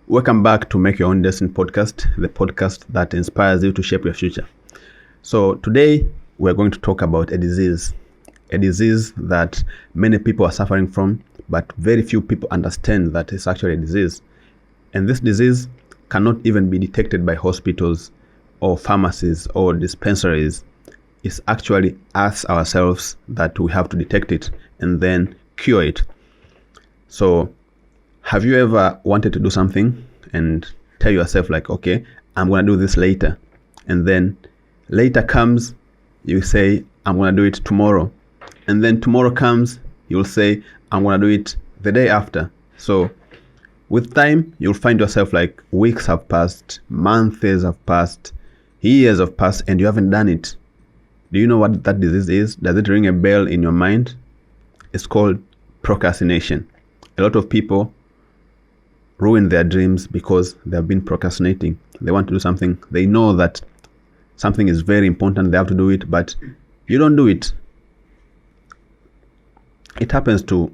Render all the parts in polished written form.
Welcome back to Make Your Own Destiny podcast, the podcast that inspires you to shape your future. So today we're going to talk about a disease that many people are suffering from, but very few people understand that it's actually a disease. And this disease cannot even be detected by hospitals or pharmacies or dispensaries. It's actually us ourselves that we have to detect it and then cure it. So have you ever wanted to do something and tell yourself like, okay, I'm going to do this later. And then later comes, you say, I'm going to do it tomorrow. And then tomorrow comes, you'll say, I'm going to do it the day after. So with time, you'll find yourself like weeks have passed, months have passed, years have passed, and you haven't done it. Do you know what that disease is? Does it ring a bell in your mind? It's called procrastination. A lot of people ruin their dreams because they have been procrastinating. They want to do something. They know that something is very important. They have to do it, but you don't do it. It happens to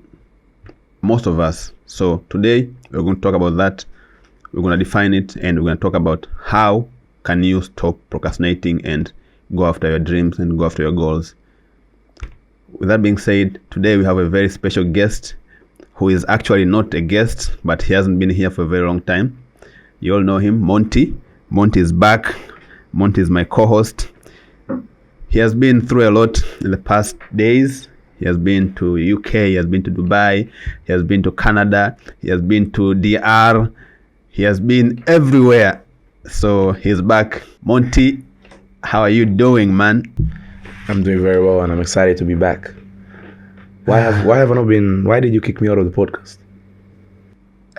most of us. So today we're going to talk about that. We're going to define it, and we're going to talk about how can you stop procrastinating and go after your dreams and go after your goals. With that being said, today we have a very special guest who is actually not a guest, but he hasn't been here for a very long time. You all know him, Montey. Montey is back. Montey is my co-host. He has been through a lot in the past days. He has been to UK, he has been to Dubai, he has been to Canada, he has been to DR, he has been everywhere. So he's back. Montey, how are you doing, man? I'm doing very well, and I'm excited to be back. Why have I not been? Why did you kick me out of the podcast?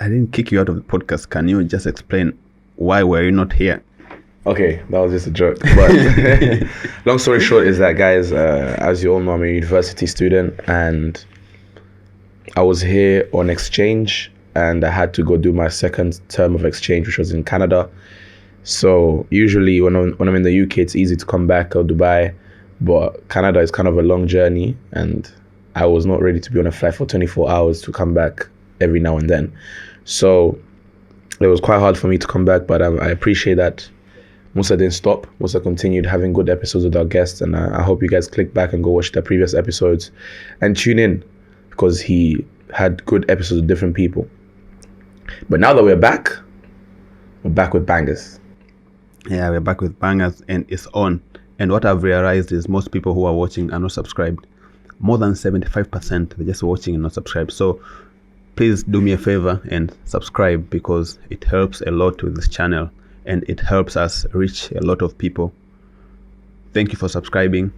I didn't kick you out of the podcast. Can you just explain why were you not here? Okay, that was just a joke. But long story short is that, guys, as you all know, I'm a university student, and I was here on exchange, and I had to go do my second term of exchange, which was in Canada. So usually when I'm in the UK, it's easy to come back, or Dubai, but Canada is kind of a long journey, and I was not ready to be on a flight for 24 hours to come back every now and then. So it was quite hard for me to come back, but I appreciate that Musa didn't stop. Musa continued having good episodes with our guests, and I hope you guys click back and go watch the previous episodes and tune in, because he had good episodes with different people. But now that we're back with bangers. Yeah, we're back with bangers, and it's on. And what I've realized is most people who are watching are not subscribed. More than 75%, they're just watching and not subscribed. So please do me a favor and subscribe, because it helps a lot with this channel and it helps us reach a lot of people. Thank you for subscribing.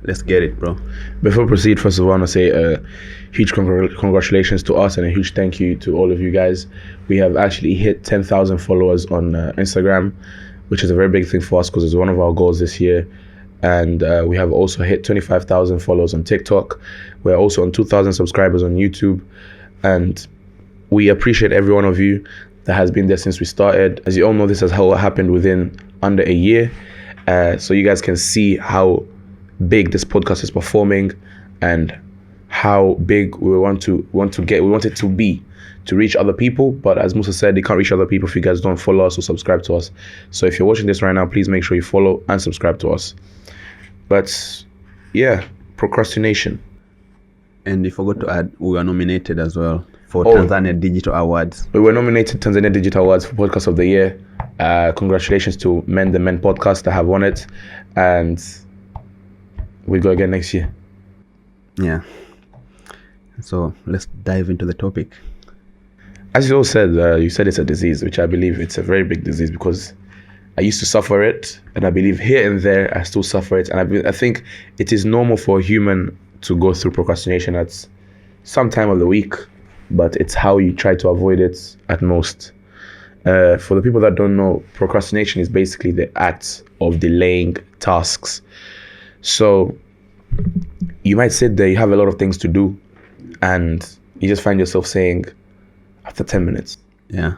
Let's get it, bro. Before we proceed, first of all, I want to say a huge congratulations to us and a huge thank you to all of you guys. We have actually hit 10,000 followers on Instagram, which is a very big thing for us because it's one of our goals this year. And we have also hit 25,000 followers on TikTok. We're also on 2,000 subscribers on YouTube. And we appreciate every one of you that has been there since we started. As you all know, this has happened within under a year. So you guys can see how big this podcast is performing and how big we want it to be, to reach other people. But as Musa said, they can't reach other people if you guys don't follow us or subscribe to us. So if you're watching this right now, please make sure you follow and subscribe to us. But yeah, procrastination. And you forgot to add, we were nominated as well for Tanzania Digital Awards. We were nominated Tanzania Digital Awards for Podcast of the Year. Congratulations to Men the Men podcast that have won it, and we go again next year. Yeah. So let's dive into the topic. As you all said, you said it's a disease, which I believe it's a very big disease, because I used to suffer it, and I believe here and there I still suffer it. And I think it is normal for a human to go through procrastination at some time of the week, but it's how you try to avoid it at most. For the people that don't know, procrastination is basically the act of delaying tasks. So you might sit there, you have a lot of things to do, and you just find yourself saying, after 10 minutes, yeah,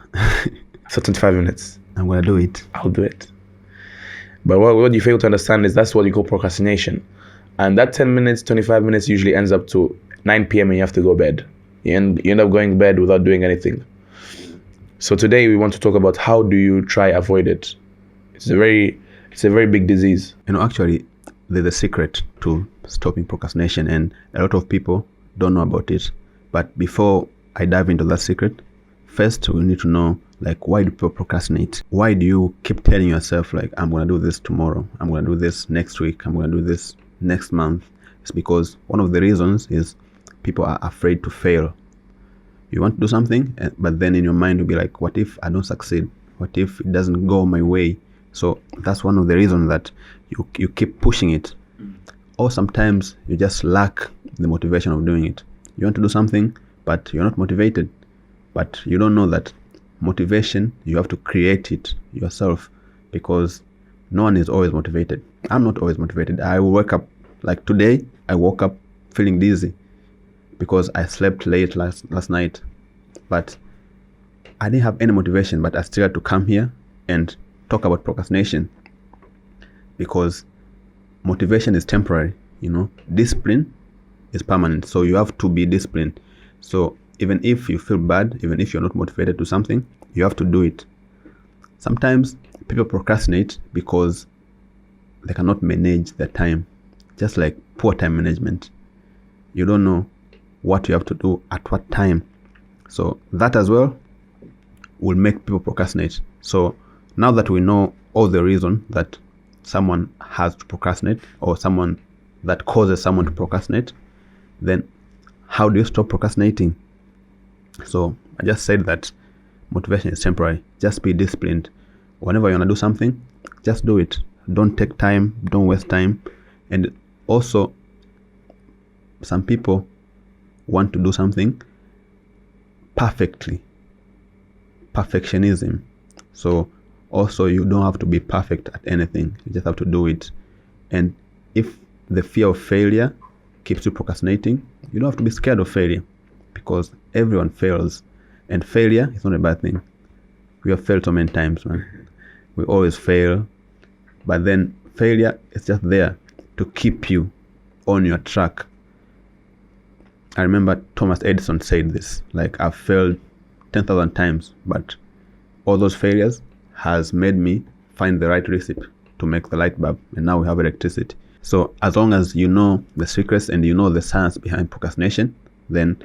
after 25 minutes, I'm going to do it. I'll do it. But what you fail to understand is that's what you call procrastination. And that 10 minutes, 25 minutes usually ends up to 9 p.m. and you have to go to bed. You end up going to bed without doing anything. So today we want to talk about how do you try avoid it. It's a very big disease. Actually, there's a secret to stopping procrastination, and a lot of people don't know about it. But before I dive into that secret, first we need to know, like, why do people procrastinate? Why do you keep telling yourself, like, I'm going to do this tomorrow, I'm going to do this next week, I'm going to do this next month? It's because one of the reasons is people are afraid to fail. You want to do something, but then in your mind you'll be like, what if I don't succeed? What if it doesn't go my way? So that's one of the reasons that you keep pushing it. Or sometimes you just lack the motivation of doing it. You want to do something, but you're not motivated. But you don't know that motivation, you have to create it yourself, because no one is always motivated. I'm not always motivated. I will wake up, like today, I woke up feeling dizzy because I slept late last night. But I didn't have any motivation, but I still had to come here and talk about procrastination, because motivation is temporary, discipline is permanent. So you have to be disciplined. So even if you feel bad, even if you're not motivated to something, you have to do it. Sometimes people procrastinate because they cannot manage their time, just like poor time management. You don't know what you have to do at what time. So that as well will make people procrastinate. So now that we know all the reason that someone has to procrastinate, or someone that causes someone to procrastinate, then how do you stop procrastinating? So I just said that motivation is temporary. Just be disciplined. Whenever you want to do something, just do it. Don't take time. Don't waste time. And also, some people want to do something perfectly. Perfectionism. So also, you don't have to be perfect at anything. You just have to do it. And if the fear of failure keeps you procrastinating, you don't have to be scared of failure, because everyone fails. And failure is not a bad thing. We have failed so many times, man. We always fail. But then failure is just there to keep you on your track. I remember Thomas Edison said this, like, I've failed 10,000 times, but all those failures has made me find the right recipe to make the light bulb, and now we have electricity. So as long as you know the secrets and you know the science behind procrastination, then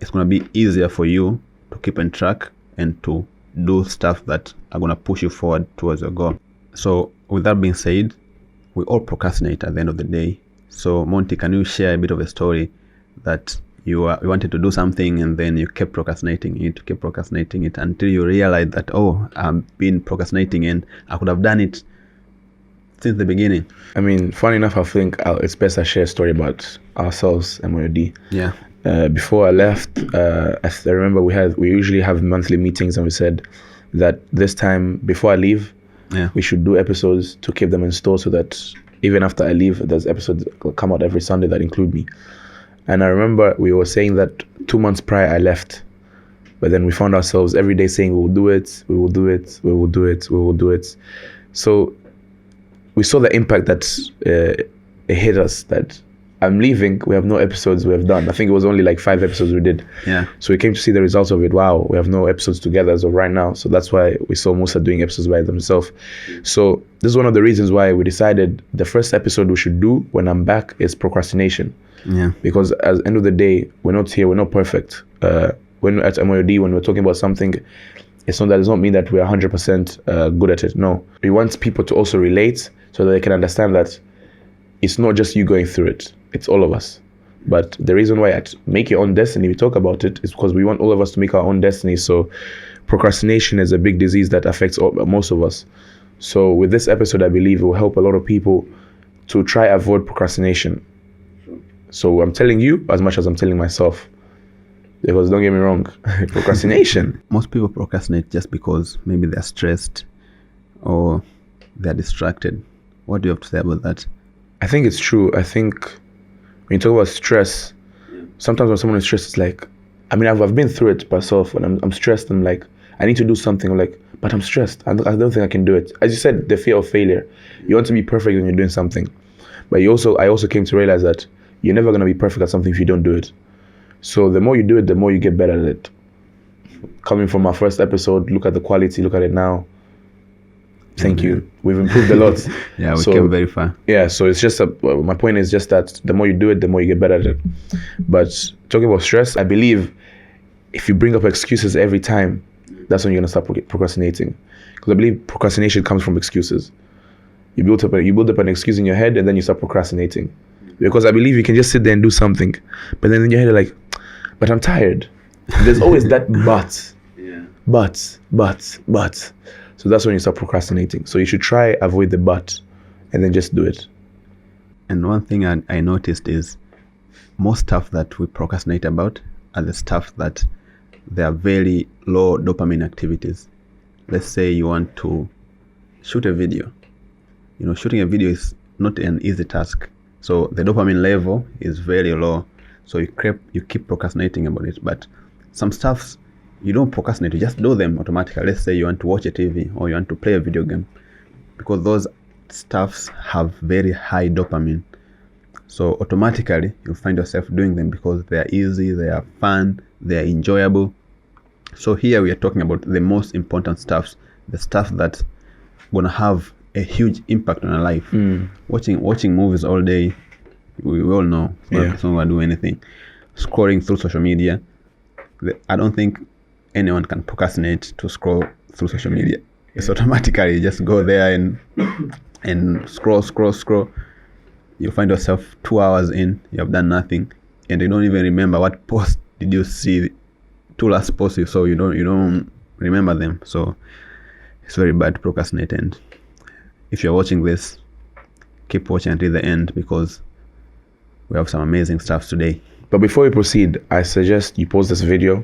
it's going to be easier for you to keep on track and to do stuff that are going to push you forward towards your goal. So with that being said, we all procrastinate at the end of the day. So Monty, can you share a bit of a story that you wanted to do something and then you kept procrastinating it until you realized that, I've been procrastinating and I could have done it since the beginning? I mean, funny enough, I think it's best I share a story about ourselves, MYOD. Yeah. Before I left, I remember we usually have monthly meetings, and we said that this time before I leave, we should do episodes to keep them in store, so that even after I leave, there's episodes that will come out every Sunday that include me. And I remember we were saying that 2 months prior I left, but then we found ourselves every day saying we will do it, we will do it, we will do it, we will do it. So we saw the impact that it hit us, that I'm leaving, we have no episodes we have done. I think it was only like 5 episodes we did. Yeah. So we came to see the results of it. Wow, we have no episodes together as of right now. So that's why we saw Musa doing episodes by themselves. So this is one of the reasons why we decided the first episode we should do when I'm back is procrastination. Yeah. Because at the end of the day, we're not here, we're not perfect. When at MYOD, when we're talking about something, it does not mean that we're 100% good at it. No. We want people to also relate so that they can understand that it's not just you going through it, it's all of us. But the reason why at Make Your Own Destiny we talk about it is because we want all of us to make our own destiny. So procrastination is a big disease that affects most of us. So with this episode, I believe it will help a lot of people to try avoid procrastination. So I'm telling you as much as I'm telling myself, because don't get me wrong, procrastination. Most people procrastinate just because maybe they're stressed or they're distracted. What do you have to say about that? I think it's true. I think when you talk about stress, sometimes when someone is stressed, it's like, I mean, I've been through it myself. When I'm stressed, I'm like, I need to do something. I'm like, but I'm stressed. I don't think I can do it. As you said, the fear of failure. You want to be perfect when you're doing something. But I also came to realize that you're never going to be perfect at something if you don't do it. So the more you do it, the more you get better at it. coming from our first episode, look at the quality, look at it now. Thank you. We've improved a lot. Yeah, we came very far. Yeah, so it's just my point is just that the more you do it, the more you get better at it. But talking about stress, I believe if you bring up excuses every time, that's when you're gonna start procrastinating. Because I believe procrastination comes from excuses. You build up an excuse in your head, and then you start procrastinating. Because I believe you can just sit there and do something, but then in your head you're like, but I'm tired. There's always that but. Yeah. But. So that's when you start procrastinating. So you should try avoid the but, and then just do it. And one thing I noticed is most stuff that we procrastinate about are the stuff that they are very low dopamine activities. Let's say you want to shoot a video. Shooting a video is not an easy task. So the dopamine level is very low. So you keep procrastinating about it. But some stuffs, you don't procrastinate, you just do them automatically. Let's say you want to watch a TV or you want to play a video game, because those stuffs have very high dopamine. So automatically you'll find yourself doing them because they are easy, they are fun, they are enjoyable. So here we are talking about the most important stuffs, the stuff that's gonna have a huge impact on our life. Watching movies all day, we all know it's not gonna do anything. Scrolling through social media, I don't think anyone can procrastinate to scroll through social media. It's automatically, you just go there and scroll. You find yourself 2 hours in, you have done nothing, and you don't even remember what post did you see, 2 last posts you saw, you don't remember them. So it's very bad to procrastinate. And if you're watching this, keep watching until the end, because we have some amazing stuff today. But before we proceed, I suggest you pause this video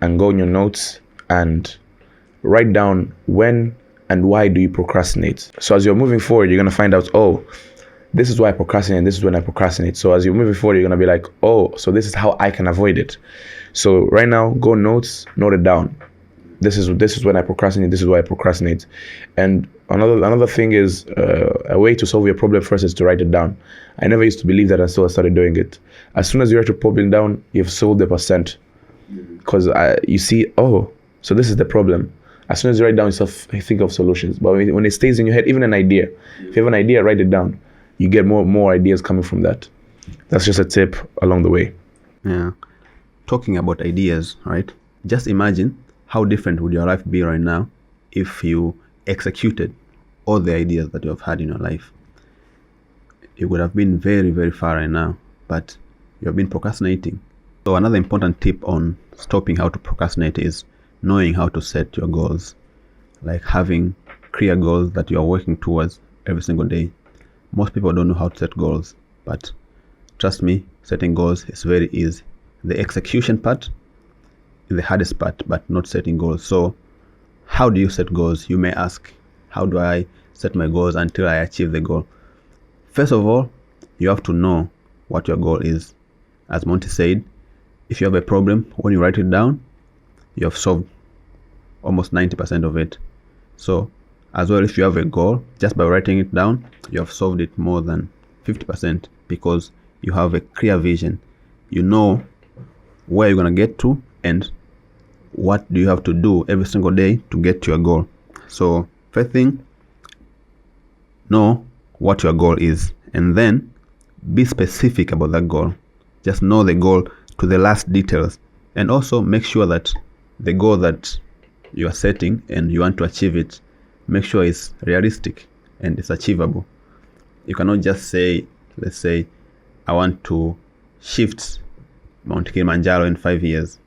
and go in your notes and write down when and why do you procrastinate. So as you're moving forward, you're going to find out, oh, this is why I procrastinate, and this is when I procrastinate. So as you're moving forward, you're going to be like, oh, so this is how I can avoid it. So right now, go notes, note it down. This is when I procrastinate, this is why I procrastinate. And another thing is, a way to solve your problem first is to write it down. I never used to believe that until I started doing it. As soon as you write your problem down, you've solved the percent. Because you see, oh, so this is the problem. As soon as you write down, you think of solutions. But when it stays in your head, even an idea, if you have an idea, write it down. You get more ideas coming from that. That's just a tip along the way. Yeah. Talking about ideas, right? Just imagine how different would your life be right now if you executed all the ideas that you have had in your life. You would have been very, very far right now, but you have been procrastinating. So another important tip on stopping how to procrastinate is knowing how to set your goals, like having clear goals that you are working towards every single day. Most people don't know how to set goals, but trust me, setting goals is very easy. The execution part is the hardest part, but not setting goals. So how do you set goals? You may ask, how do I set my goals until I achieve the goal? First of all, you have to know what your goal is. As Montey said, if you have a problem, when you write it down, you have solved almost 90% of it. So as well, if you have a goal, just by writing it down, you have solved it more than 50%, because you have a clear vision. You know where you're going to get to and what do you have to do every single day to get to your goal. So first thing, know what your goal is, and then be specific about that goal. Just know the goal to the last details, and also make sure that the goal that you are setting and you want to achieve it, make sure it's realistic and it's achievable. You cannot just say, let's say, I want to shift Mount Kilimanjaro in 5 years.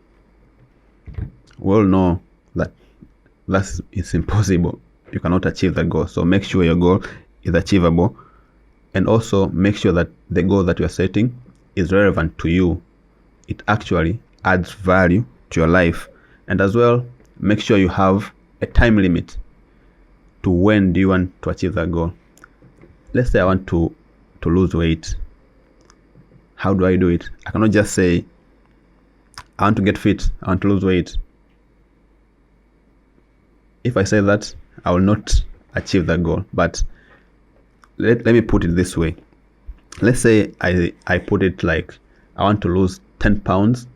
We all know that it's impossible. You cannot achieve that goal. So make sure your goal is achievable, and also make sure that the goal that you are setting is relevant to you. It actually adds value to your life. And as well, make sure you have a time limit to when do you want to achieve that goal. Let's say I want to lose weight. How do I do it? I cannot just say, I want to get fit, I want to lose weight. If I say that, I will not achieve that goal. But let me put it this way. Let's say I put it like, I want to lose 10 pounds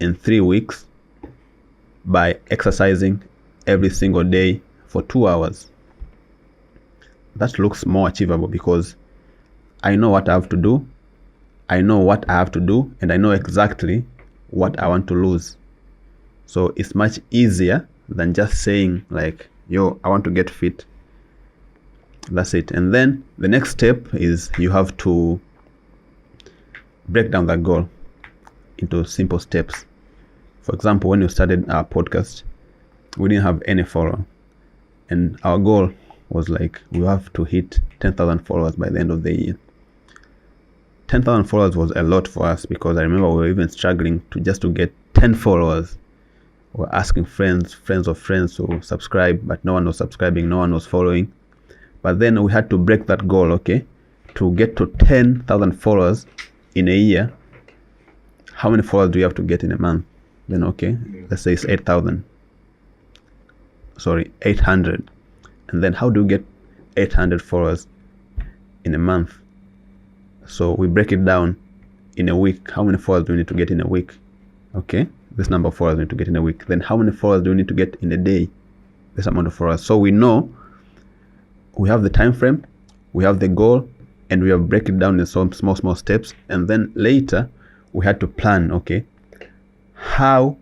in 3 weeks. by exercising every single day for 2 hours. That looks more achievable because I know what I have to do, and I know exactly what I want to lose. So it's much easier than just saying like, yo, I want to get fit. That's it. And then the next step is you have to break down that goal into simple steps. For example, when we started our podcast, we didn't have any follower. And our goal was like, we have to hit 10,000 followers by the end of the year. 10,000 followers was a lot for us because I remember we were even struggling to get 10 followers. We were asking friends of friends to subscribe, but no one was subscribing, no one was following. But then we had to break that goal, okay? To get to 10,000 followers in a year, how many followers do you have to get in a month? Then, okay, let's say it's 800. And then how do you get 800 followers in a month? So we break it down in a week. How many followers do we need to get in a week? Okay, this number of followers we need to get in a week. Then how many followers do we need to get in a day? This amount of followers. So we know we have the time frame, we have the goal, and we have break it down in some small steps. And then later we had to plan, okay, how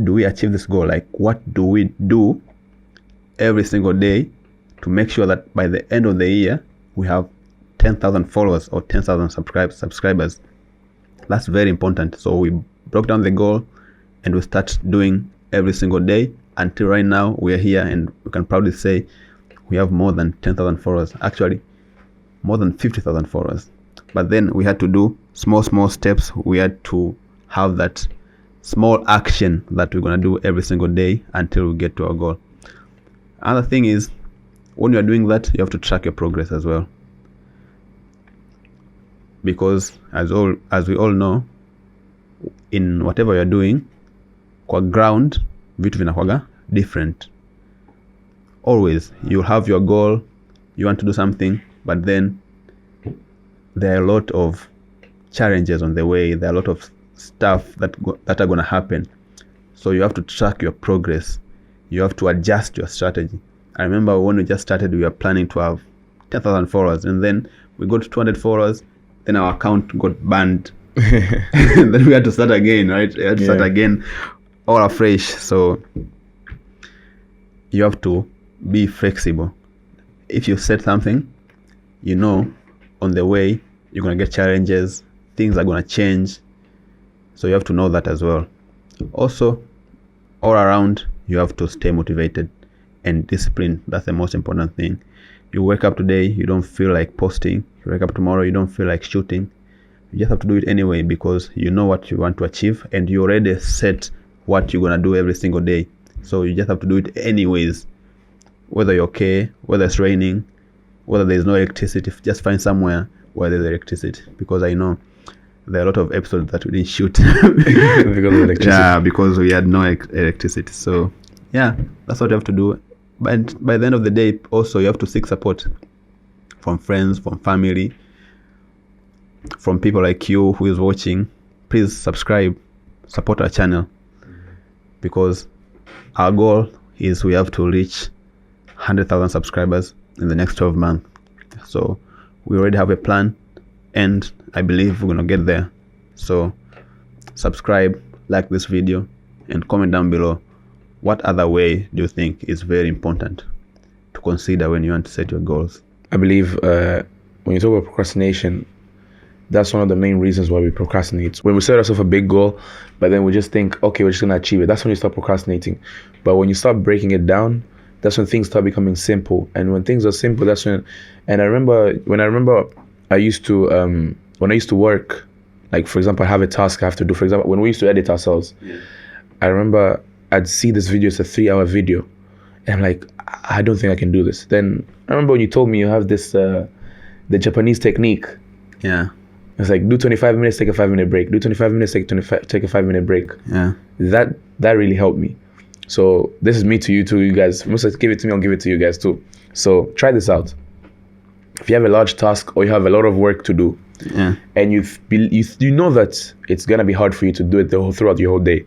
do we achieve this goal? Like, what do we do every single day to make sure that by the end of the year we have 10,000 followers or 10,000 subscribers? That's very important. So we broke down the goal and we start doing every single day until right now we are here, and we can proudly say we have more than 10,000 followers, actually more than 50,000 followers. But then we had to do small steps. We had to have that small action that we're going to do every single day until we get to our goal. Another thing is, when you're doing that, you have to track your progress as well, because as we all know, in whatever you're doing, kwa ground vitu vinakwaga different. Always you'll have your goal, you want to do something, but then there are a lot of challenges on the way. There are a lot of stuff that are going to happen. So you have to track your progress. You have to adjust your strategy. I remember when we just started, we were planning to have 10,000 followers, and then we got 200 followers, then our account got banned. Then we had to start again, right? We had to start again, all afresh. So you have to be flexible. If you set something, you know on the way you're going to get challenges, things are going to change. So you have to know that as well. Also, all around, you have to stay motivated and disciplined. That's the most important thing. You wake up today, you don't feel like posting. You wake up tomorrow, you don't feel like shooting. You just have to do it anyway because you know what you want to achieve and you already set what you're going to do every single day. So you just have to do it anyways. Whether you're okay, whether it's raining, whether there's no electricity, just find somewhere where there's electricity. Because I know there are a lot of episodes that we didn't shoot because of electricity. Yeah, because we had no electricity. So yeah, that's what you have to do. But by the end of the day, also you have to seek support from friends, from family, from people like you who is watching. Please subscribe, support our channel, because our goal is we have to reach 100,000 subscribers in the next 12 months. So we already have a plan, and I believe we're going to get there. So subscribe, like this video, and comment down below what other way do you think is very important to consider when you want to set your goals. I believe when you talk about procrastination, that's one of the main reasons why we procrastinate. When we set ourselves a big goal, but then we just think, okay, we're just going to achieve it. That's when you start procrastinating. But when you start breaking it down, that's when things start becoming simple. And when things are simple, that's when... And I remember I used to, when I used to work, like, for example, I have a task I have to do. For example, when we used to edit ourselves, I remember I'd see this video, it's a 3-hour video. And I'm like, I don't think I can do this. Then I remember when you told me you have this, the Japanese technique. Yeah. It's like, do 25 minutes, take a 5-minute break. Do 25 minutes, take a 5-minute break. Yeah. That really helped me. So this is me to you too, you guys. Most of give it to me, I'll give it to you guys too. So try this out. If you have a large task or you have a lot of work to do, Yeah. and you know that it's gonna be hard for you to do it throughout your whole day.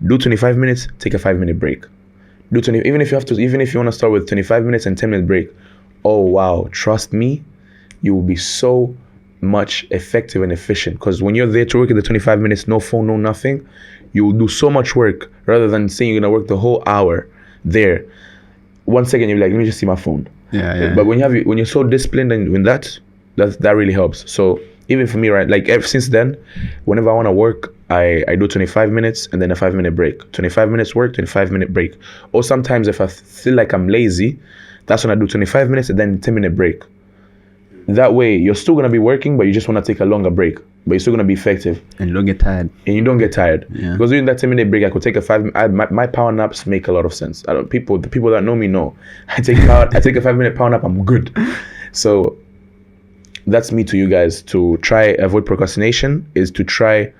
Do 25 minutes, take a 5-minute break. Do 20, even if you want to start with 25 minutes and 10-minute break. Oh wow, trust me, you will be so much effective and efficient, because when you're there to work at the 25 minutes, no phone, no nothing, you will do so much work rather than saying you're gonna work the whole hour there. 1 second you're like, let me just see my phone. Yeah. But when you're so disciplined and when that really helps. So even for me, right, like ever since then, whenever I want to work, I do 25 minutes and then a 5-minute break. 25 minutes work, 25-minute break. Or sometimes if I feel like I'm lazy, that's when I do 25 minutes and then 10-minute break. That way, you're still going to be working, but you just want to take a longer break. But you're still going to be effective. And you don't get tired. Yeah. Because during that 10-minute break, I could take a 5. My power naps make a lot of sense. The people that know me know. I take a 5-minute power nap, I'm good. So that's me to you guys. To try avoid procrastination is to try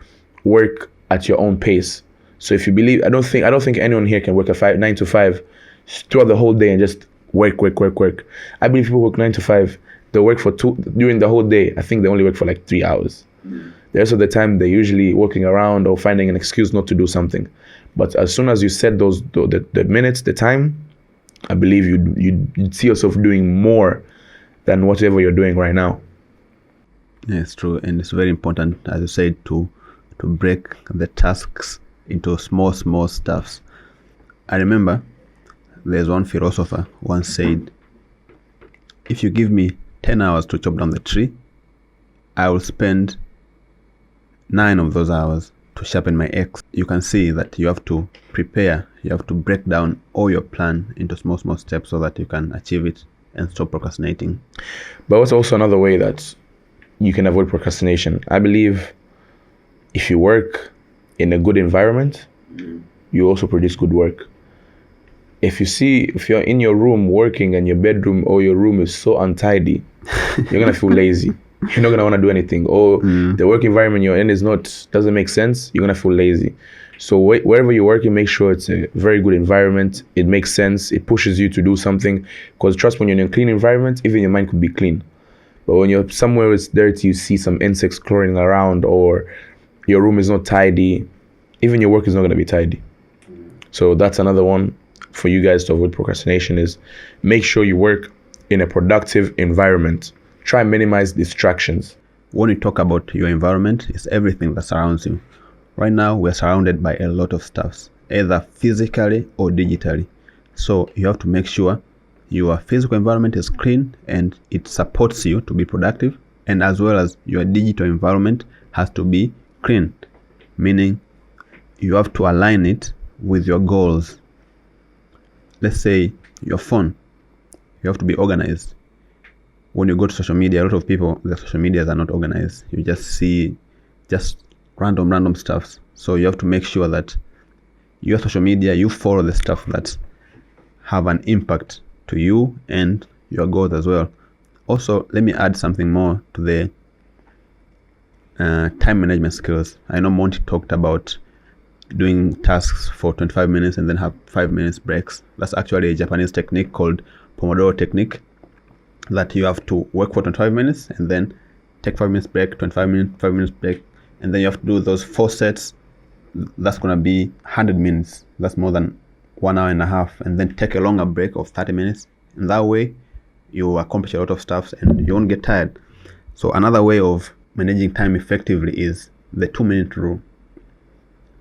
work at your own pace. So if you believe, I don't think anyone here can work a 9 to 5 throughout the whole day and just work. I believe people work 9 to 5. They work for 2 during the whole day. I think they only work for like 3 hours. The rest of the time, they're usually walking around or finding an excuse not to do something. But as soon as you set the minutes, the time, I believe you'd see yourself doing more than whatever you're doing right now. Yeah, it's true, and it's very important, as you said, to break the tasks into small stuffs. I remember there's one philosopher once said, if you give me 10 hours to chop down the tree, I will spend 9 of those hours to sharpen my axe. You can see that you have to prepare, you have to break down all your plan into small steps so that you can achieve it and stop procrastinating. But what's also another way that you can avoid procrastination? I believe if you work in a good environment, you also produce good work. If you're in your room working and your bedroom or your room is so untidy, you're gonna feel lazy. You're not gonna want to do anything. Or the work environment you're in doesn't make sense. You're gonna feel lazy. So wherever you're working, make sure it's a very good environment. It makes sense. It pushes you to do something. Because trust, when you're in a clean environment, even your mind could be clean. But when you're somewhere it's dirty, you see some insects crawling around, or your room is not tidy, even your work is not gonna be tidy. So that's another one for you guys to avoid procrastination, is make sure you work in a productive environment. Try and minimize distractions. When we talk about your environment, it's everything that surrounds you. Right now, we're surrounded by a lot of stuff, either physically or digitally. So you have to make sure your physical environment is clean and it supports you to be productive, and as well as your digital environment has to be clean, meaning you have to align it with your goals. Let's say your phone, you have to be organized. When you go to social media, a lot of people, their social medias are not organized. You just see just random stuff. So you have to make sure that your social media, you follow the stuff that have an impact to you and your goals as well. Also, let me add something more to the time management skills. I know Monty talked about doing tasks for 25 minutes and then have 5 minutes breaks. That's actually a Japanese technique called Pomodoro technique, that you have to work for 25 minutes and then take 5 minutes break, 25 minutes, 5 minutes break, and then you have to do those 4 sets. That's going to be 100 minutes. That's more than 1 hour and a half, and then take a longer break of 30 minutes. And that way you accomplish a lot of stuff and you won't get tired. So another way of managing time effectively is the 2-minute rule.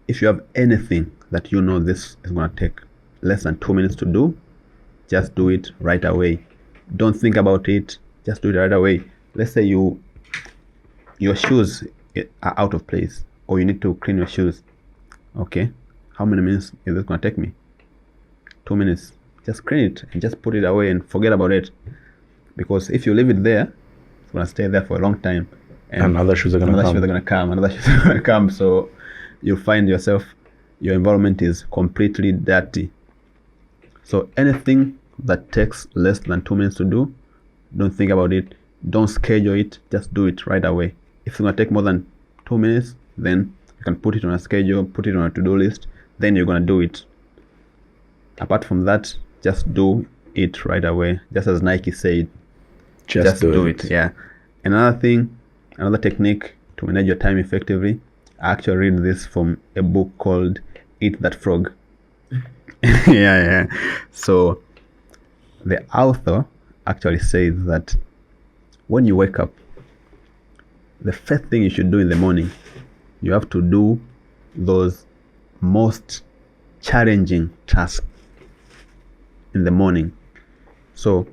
If you have anything that you know this is going to take less than 2 minutes to do, just do it right away. Don't think about it, just do it right away. Let's say your shoes are out of place, or you need to clean your shoes. Okay, how many minutes is this going to take me? 2 minutes. Just clean it and just put it away and forget about it. Because if you leave it there, it's going to stay there for a long time. And other shoes are going to come. So you'll find yourself, your environment is completely dirty. So anything that takes less than 2 minutes to do, don't think about it, don't schedule it, just do it right away. If it's going to take more than 2 minutes, then you can put it on a schedule, put it on a to-do list, then you're going to do it. Apart from that, just do it right away. Just as Nike said, just do it. Yeah. Another thing Another technique to manage your time effectively, I actually read this from a book called Eat That Frog. Yeah. So the author actually says that when you wake up, the first thing you should do in the morning, you have to do those most challenging tasks in the morning. So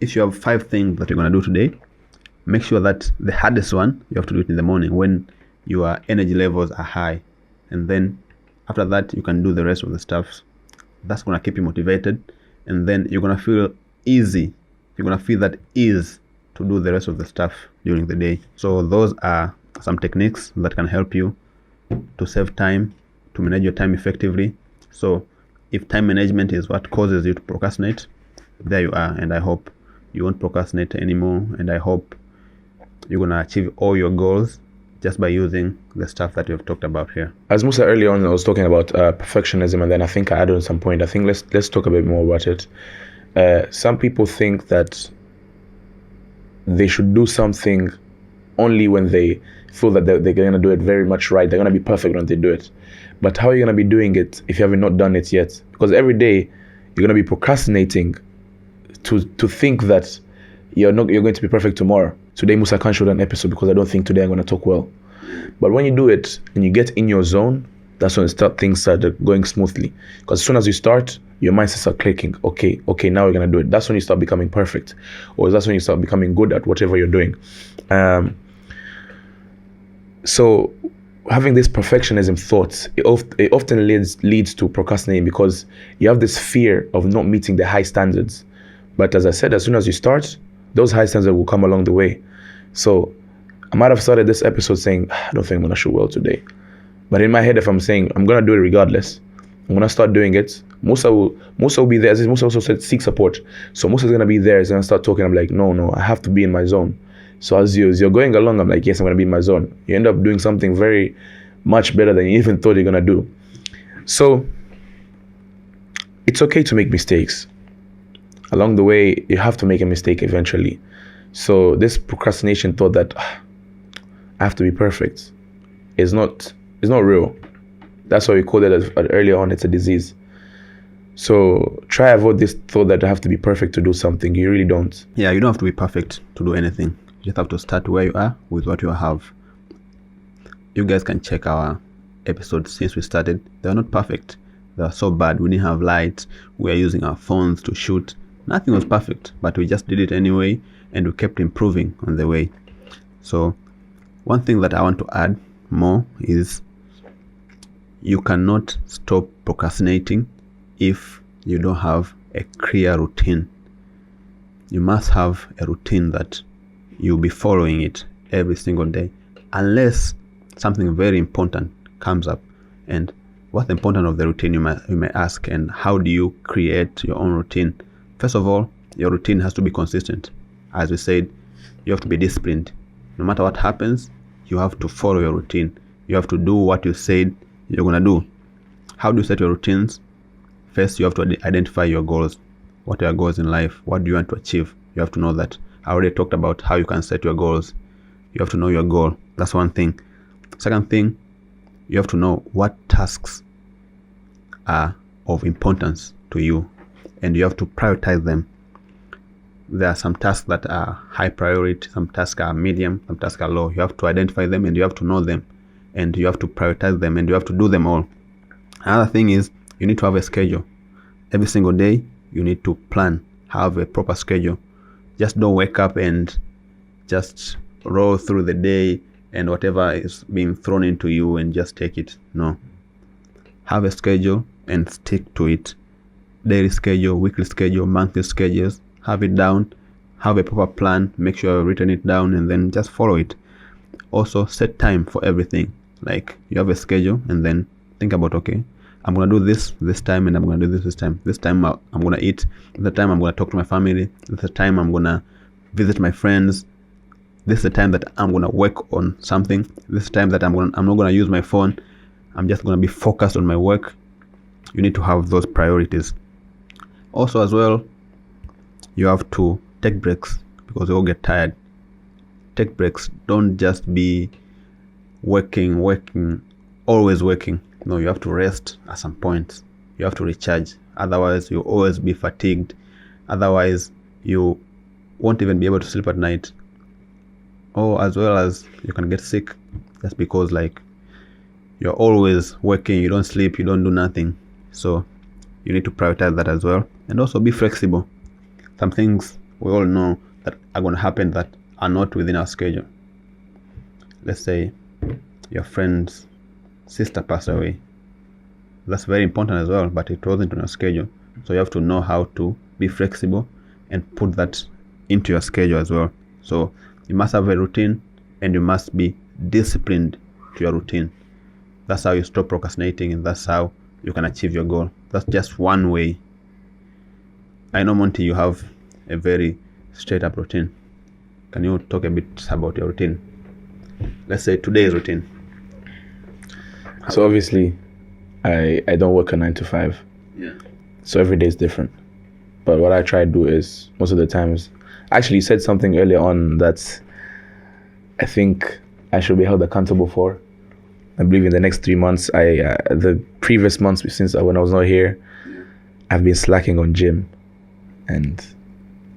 if you have 5 things that you're going to do today, make sure that the hardest one, you have to do it in the morning when your energy levels are high. And then after that, you can do the rest of the stuff. That's going to keep you motivated. And then you're going to feel easy. You're going to feel that ease to do the rest of the stuff during the day. So those are some techniques that can help you to save time, to manage your time effectively. So if time management is what causes you to procrastinate, there you are. And I hope you won't procrastinate anymore. And I hope you're going to achieve all your goals just by using the stuff that we've talked about here. As Musa earlier on, I was talking about perfectionism, and then I think I added on some point. I think let's talk a bit more about it. Some people think that they should do something only when they feel that they're going to do it very much right. They're going to be perfect when they do it. But how are you going to be doing it if you haven't not done it yet? Because every day you're going to be procrastinating to think that you're going to be perfect tomorrow. Today, Musa can't shoot an episode because I don't think today I'm going to talk well. But when you do it and you get in your zone, that's when things start going smoothly. Because as soon as you start, your mind starts clicking. Okay, now we're going to do it. That's when you start becoming perfect. Or that's when you start becoming good at whatever you're doing. So having this perfectionism thoughts, it often leads to procrastinating because you have this fear of not meeting the high standards. But as I said, as soon as you start, those high standards will come along the way. So I might have started this episode saying, I don't think I'm going to shoot well today. But in my head, if I'm saying, I'm going to do it regardless, I'm going to start doing it. Musa will be there. As Musa also said, seek support. So Musa's going to be there. He's going to start talking. I'm like, no, I have to be in my zone. So as you're going along, I'm like, yes, I'm going to be in my zone. You end up doing something very much better than you even thought you're going to do. So it's okay to make mistakes. Along the way, you have to make a mistake eventually. So this procrastination thought that I have to be perfect is not real. That's why we called it earlier on. It's a disease. So try avoid this thought that I have to be perfect to do something. You really don't. Yeah, you don't have to be perfect to do anything. You just have to start where you are with what you have. You guys can check our episodes since we started. They're not perfect. They are so bad. We didn't have lights. We are using our phones to shoot. Nothing was perfect, but we just did it anyway, and we kept improving on the way. So one thing that I want to add more is you cannot stop procrastinating if you don't have a clear routine. You must have a routine that you'll be following it every single day, unless something very important comes up. And what's the importance of the routine, you may ask, and how do you create your own routine? First of all, your routine has to be consistent. As we said, you have to be disciplined. No matter what happens, you have to follow your routine. You have to do what you said you're going to do. How do you set your routines? First, you have to identify your goals. What are your goals in life? What do you want to achieve? You have to know that. I already talked about how you can set your goals. You have to know your goal. That's one thing. Second thing, you have to know what tasks are of importance to you, and you have to prioritize them. There are some tasks that are high priority, some tasks are medium, some tasks are low. You have to identify them, and you have to know them, and you have to prioritize them, and you have to do them all. Another thing is you need to have a schedule. Every single day you need to plan, have a proper schedule. Just don't wake up and just roll through the day and whatever is being thrown into you and just take it. No. Have a schedule and stick to it. Daily schedule, weekly schedule, monthly schedules. Have it down. Have a proper plan. Make sure you've written it down and then just follow it. Also, set time for everything. Like you have a schedule and then think about, okay, I'm going to do this time, and I'm going to do this time. This time I'm going to eat. This time I'm going to talk to my family. This is the time I'm going to visit my friends. This is the time that I'm going to work on something. This is the time that I'm not going to use my phone. I'm just going to be focused on my work. You need to have those priorities. Also as well, you have to take breaks because you will get tired. take breaks. Don't just be working, always working. No, you have to rest at some point. You have to recharge. Otherwise, you'll always be fatigued. Otherwise, you won't even be able to sleep at night. Or as well as you can get sick just because like you're always working, you don't sleep, you don't do nothing. So you need to prioritize that as well. And also be flexible. Some things we all know that are going to happen that are not within our schedule. Let's say your friend's sister passed away. That's very important as well, but it wasn't on your schedule. So you have to know how to be flexible and put that into your schedule as well. So you must have a routine and you must be disciplined to your routine. That's how you stop procrastinating, and that's how you can achieve your goal. That's just one way. I know, Monty, you have a very straight up routine. Can you talk a bit about your routine? Let's say today's routine. So obviously, I don't work a 9 to 5. Yeah. So every day is different. But what I try to do is, most of the times, actually you said something earlier on that I think I should be held accountable for. I believe in the next 3 months, the previous months since when I was not here, I've been slacking on gym, and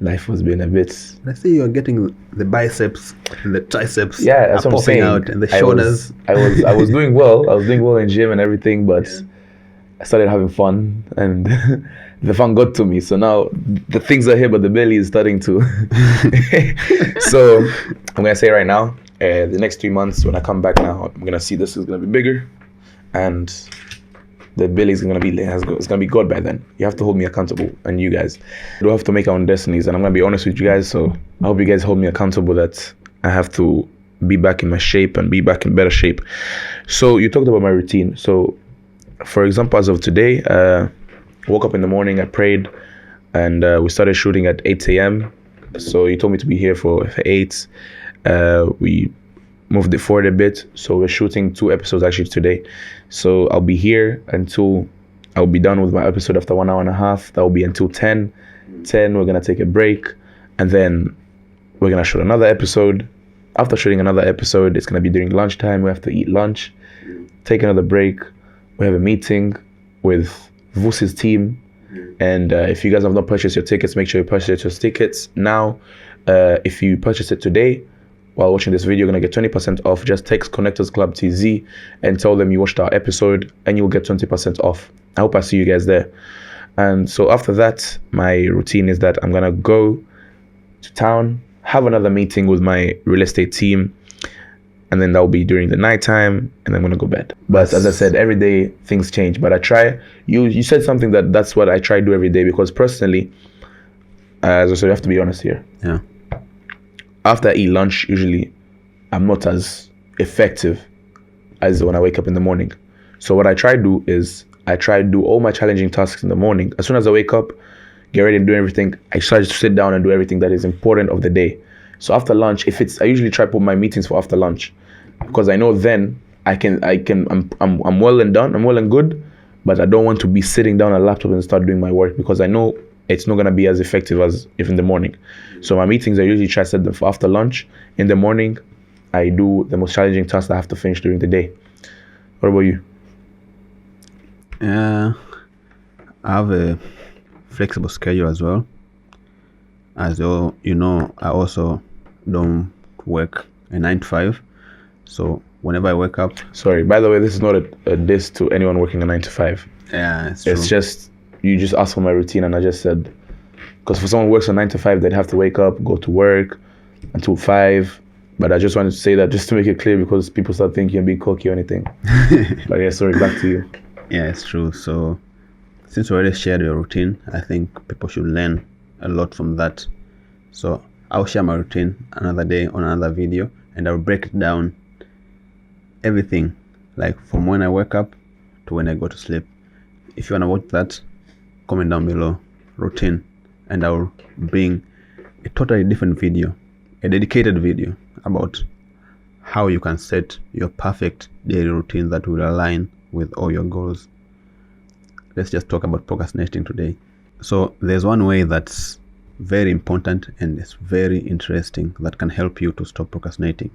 life has been a bit. Let's say you're getting the biceps and the triceps. Yeah, that's what I'm saying. Out, and the shoulders. I was doing well. I was doing well in gym and everything, but I started having fun, and the fun got to me. So now the things are here, but the belly is starting to. So I'm gonna say right now, the next 3 months when I come back now, I'm gonna see this is gonna be bigger, and the belly is gonna be it's gonna be God by then. You have to hold me accountable, and you guys do have to make our own destinies. And I'm gonna be honest with you guys. So I hope you guys hold me accountable that I have to be back in my shape and be back in better shape. So you talked about my routine. So for example, as of today, woke up in the morning, I prayed, and we started shooting at 8 a.m. So you told me to be here for 8. We moved it forward a bit. So we're shooting 2 episodes actually today. So I'll be here until I'll be done with my episode after 1 hour and a half. That will be until 10. 10, we're going to take a break, and then we're going to shoot another episode. After shooting another episode, it's going to be during lunchtime. We have to eat lunch, take another break. We have a meeting with Vus's team. And if you guys have not purchased your tickets, make sure you purchase your tickets now. If you purchase it today, while watching this video, you're going to get 20% off. Just text Connectors Club TZ and tell them you watched our episode, and you'll get 20% off. I hope I see you guys there. And so after that, my routine is that I'm going to go to town, have another meeting with my real estate team, and then that will be during the nighttime, and then I'm going to go bed. But as I said, every day things change. But I try, you said something that's what I try to do every day, because personally, as I said, you have to be honest here. Yeah. After I eat lunch, usually I'm not as effective as when I wake up in the morning. So what I try to do is I try to do all my challenging tasks in the morning. As soon as I wake up, get ready and do everything, I try to sit down and do everything that is important of the day. So after lunch, I usually try to put my meetings for after lunch, because I know then I'm well and done, I'm well and good, but I don't want to be sitting down on a laptop and start doing my work, because I know it's not going to be as effective as if in the morning. So my meetings, I usually try to set them for after lunch. In the morning, I do the most challenging tasks that I have to finish during the day. What about you? I have a flexible schedule as well. As you know, I also don't work a 9 to 5. So whenever I wake up... Sorry, by the way, this is not a diss to anyone working a 9 to 5. Yeah, it's true. It's just, you just asked for my routine, and I just said, because for someone who works a 9 to 5, they'd have to wake up, go to work until 5. But I just wanted to say that just to make it clear, because people start thinking you're being cocky or anything. But yeah, sorry, back to you. Yeah, it's true. So since you already shared your routine, I think people should learn a lot from that. So I'll share my routine another day on another video, and I'll break it down, everything, like from when I wake up to when I go to sleep. If you want to watch that, comment down below, routine, and I'll bring a totally different video, a dedicated video about how you can set your perfect daily routine that will align with all your goals. Let's just talk about procrastinating today. So there's one way that very important and it's very interesting that can help you to stop procrastinating.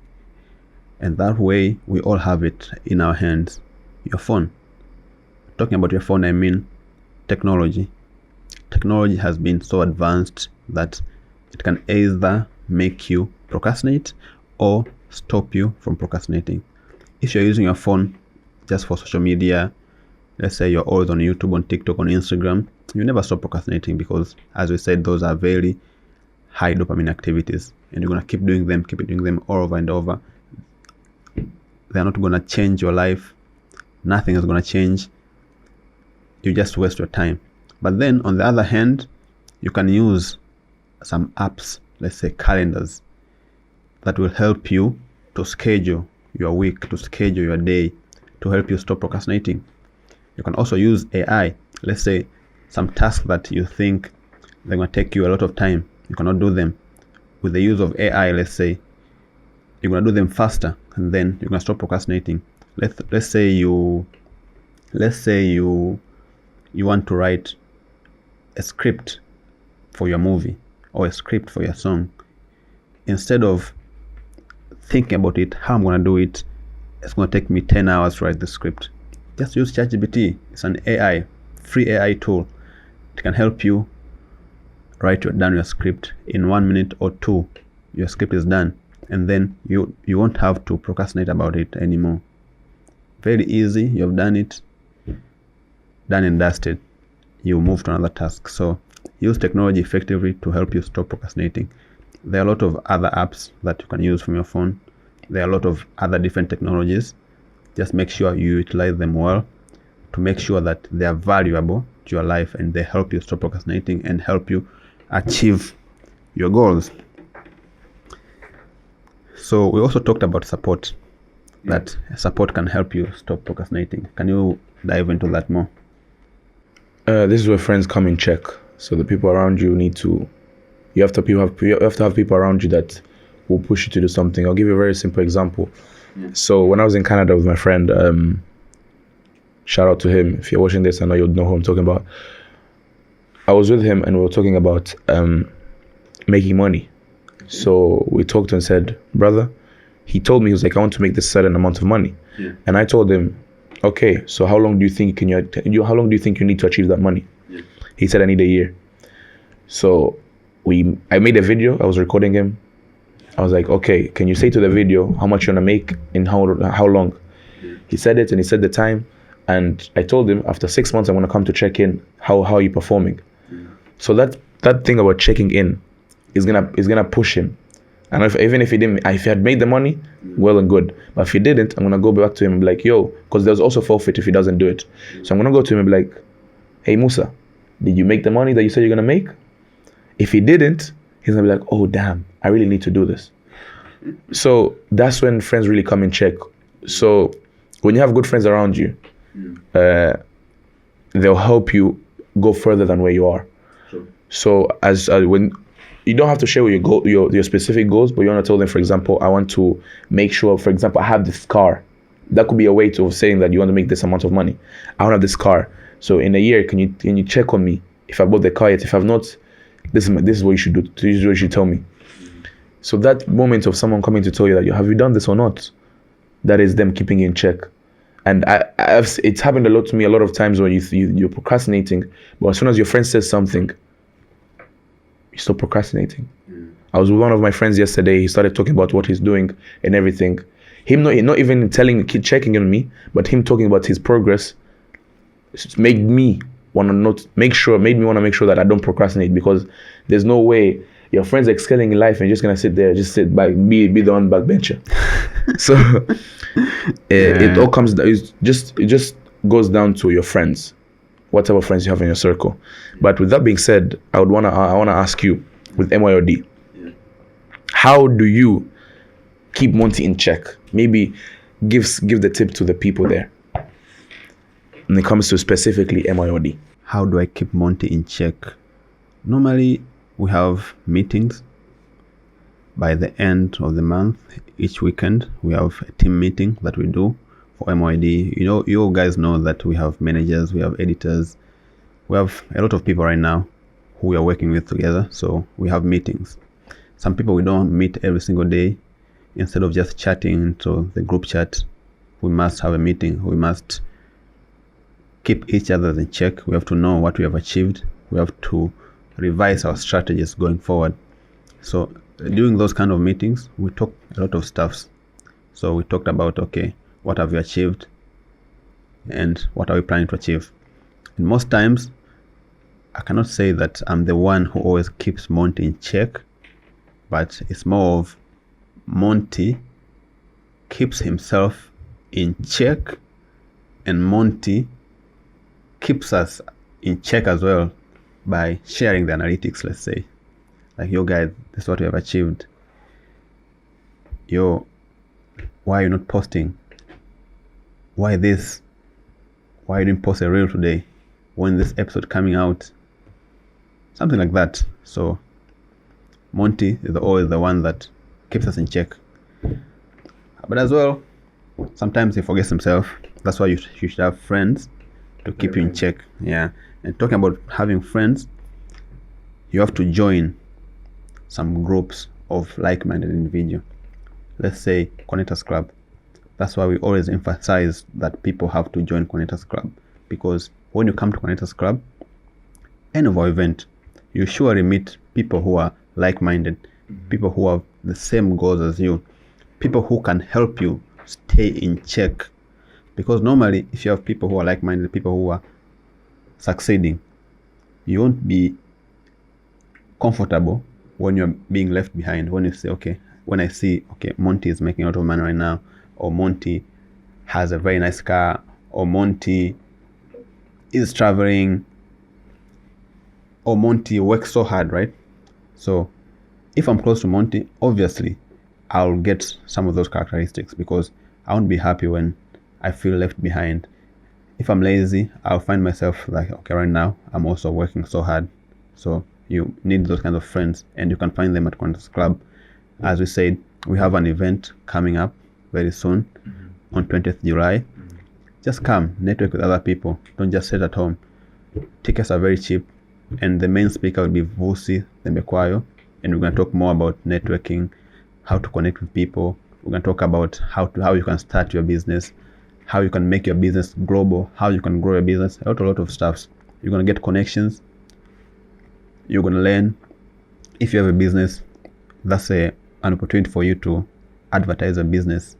And that way, we all have it in our hands. Your phone. Talking about your phone, I mean technology. Technology has been so advanced that it can either make you procrastinate or stop you from procrastinating. If you're using your phone just for social media, let's say you're always on YouTube, on TikTok, on Instagram, you never stop procrastinating because, as we said, those are very high dopamine activities and you're going to keep doing them over and over. They're not going to change your life. Nothing is going to change. You just waste your time. But then on the other hand, you can use some apps, let's say calendars, that will help you to schedule your week, to schedule your day, to help you stop procrastinating. You can also use AI. Let's say some tasks that you think they're going to take you a lot of time, you cannot do them. With the use of AI, let's say, you're going to do them faster and then you're going to stop procrastinating. Let's say you want to write a script for your movie or a script for your song. Instead of thinking about it, how I'm going to do it, it's going to take me 10 hours to write the script. Just use ChatGPT. It's an AI, free AI tool. It can help you write down your script in 1 minute or 2. Your script is done, and then you won't have to procrastinate about it anymore. Very easy. You've done it, done and dusted. You move to another task. So use technology effectively to help you stop procrastinating. There are a lot of other apps that you can use from your phone. There are a lot of other different technologies. Just make sure you utilize them well to make sure that they are valuable to your life and they help you stop procrastinating and help you achieve your goals. So we also talked about support, that support can help you stop procrastinating. Can you dive into that more? This is where friends come in check. So the people around you you have to have people around you that will push you to do something. I'll give you a very simple example. So when I was in Canada with my friend, shout out to him. If you're watching this, I know you'll know who I'm talking about. I was with him and we were talking about making money. So we talked and said, brother, he told me, he was like, I want to make this certain amount of money. Yeah. And I told him, okay, so how long do you think how long do you think you need to achieve that money? Yeah. He said, I need a year. So I made a video. I was recording him. I was like, okay, can you say to the video how much you're gonna make in how long? Yeah. He said it and he said the time. And I told him after 6 months, I'm gonna come to check in. How are you performing? Yeah. So that thing about checking in is gonna push him. And even if he had made the money, well and good. But if he didn't, I'm gonna go back to him and be like, yo, because there's also forfeit if he doesn't do it. So I'm gonna go to him and be like, hey Musa, did you make the money that you said you're gonna make? If he didn't, he's gonna be like, oh damn, I really need to do this. So that's when friends really come in check. So when you have good friends around you, they'll help you go further than where you are. Sure. So as when you don't have to share your specific goals, but you want to tell them, for example, I want to make sure, for example, I have this car. That could be a way of saying that you want to make this amount of money. I want to have this car. So in a year, can you check on me if I bought the car yet? If I've not, this is what you should do. This is what you should tell me. So that moment of someone coming to tell you that have you done this or not, that is them keeping you in check. And it's happened a lot to me a lot of times where you're procrastinating, but as soon as your friend says something, you stop procrastinating. I was with one of my friends yesterday. He started talking about what he's doing and everything. Him not even checking on me, but him talking about his progress made me want to make sure that I don't procrastinate, because there's no way your friend's excelling in life and you're just gonna sit there, be the one backbencher. So it all comes down. It just goes down to your friends, what type of friends you have in your circle. But with that being said, I wanna ask you, with MYOD, how do you keep Monty in check? Maybe give the tip to the people there when it comes to specifically MYOD. How do I keep Monty in check? Normally, we have meetings by the end of the month. Each weekend, we have a team meeting that we do for MYOD. You guys know that we have managers, we have editors, we have a lot of people right now who we are working with together. So we have meetings. Some people we don't meet every single day. Instead of just chatting to the group chat, we must have a meeting. We must keep each other in check. We have to know what we have achieved. We have to revise our strategies going forward. So during those kind of meetings, we talk a lot of stuffs. So we talked about, okay, what have we achieved and what are we planning to achieve? And most times, I cannot say that I'm the one who always keeps Monty in check, but it's more of Monty keeps himself in check and Monty keeps us in check as well by sharing the analytics, let's say. Like, yo guys, this is what we have achieved. Yo, why are you not posting? Why this? Why you didn't post a reel today? When this episode coming out? Something like that. So Monty is always the one that keeps us in check. But as well, sometimes he forgets himself. That's why you should have friends to keep you in check. Yeah. And talking about having friends, you have to join some groups of like-minded individuals. Let's say Connectors Club. That's why we always emphasize that people have to join Connectors Club, because when you come to Connectors Club, end of our event, you surely meet people who are like-minded, people who have the same goals as you, people who can help you stay in check. Because normally, if you have people who are like-minded, people who are succeeding, you won't be comfortable when you're being left behind. When you say, okay, when I see, okay, Monty is making a lot of money right now, or Monty has a very nice car, or Monty is traveling, or Monty works so hard, right? So if I'm close to Monty, obviously I'll get some of those characteristics, because I won't be happy when I feel left behind. If I'm lazy, I'll find myself like, okay, right now I'm also working so hard. So you need those kind of friends, and you can find them at Connectors Club. As we said, we have an event coming up very soon, on 20th July. Just come, network with other people. Don't just sit at home. Tickets are very cheap, and the main speaker will be Vusi Thembekwayo, and we're going to talk more about networking, how to connect with people. We're going to talk about how you can start your business, how you can make your business global, how you can grow your business, a lot of stuff. You're going to get connections. You're going to learn. If you have a business, that's an opportunity for you to advertise a business.